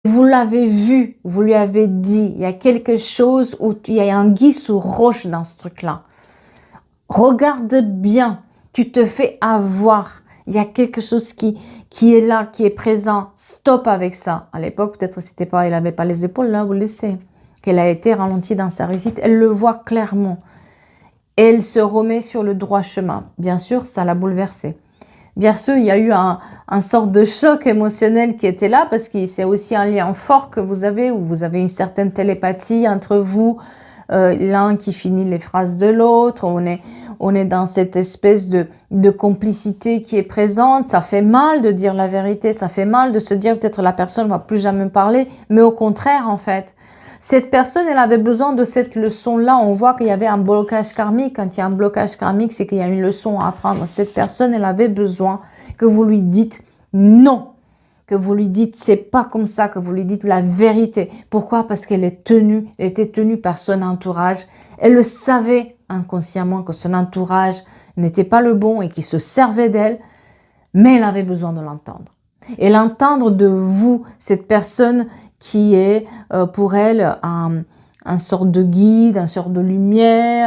Vous l'avez vu, vous lui avez dit, il y a quelque chose où il y a un anguille sous roche dans ce truc-là. Regarde bien, tu te fais avoir. Il y a quelque chose qui est là, qui est présent. Stop avec ça. À l'époque, peut-être c'était pas, elle n'avait pas les épaules, là, vous le savez. Qu'elle a été ralentie dans sa réussite. Elle le voit clairement. Elle se remet sur le droit chemin. Bien sûr, ça l'a bouleversée. Bien sûr, il y a eu un sort de choc émotionnel qui était là parce que c'est aussi un lien fort que vous avez où vous avez une certaine télépathie entre vous, l'un qui finit les phrases de l'autre. On est dans cette espèce de complicité qui est présente. Ça fait mal de dire la vérité, ça fait mal de se dire peut-être la personne ne va plus jamais me parler, mais au contraire en fait. Cette personne, elle avait besoin de cette leçon-là. On voit qu'il y avait un blocage karmique. Quand il y a un blocage karmique, c'est qu'il y a une leçon à apprendre. Cette personne, elle avait besoin que vous lui dites non. Que vous lui dites, c'est pas comme ça, que vous lui dites la vérité. Pourquoi? Parce qu'elle est tenue, elle était tenue par son entourage. Elle le savait inconsciemment que son entourage n'était pas le bon et qu'il se servait d'elle, mais elle avait besoin de l'entendre. Et l'entendre de vous, cette personne qui est pour elle un sort de guide, un sort de lumière,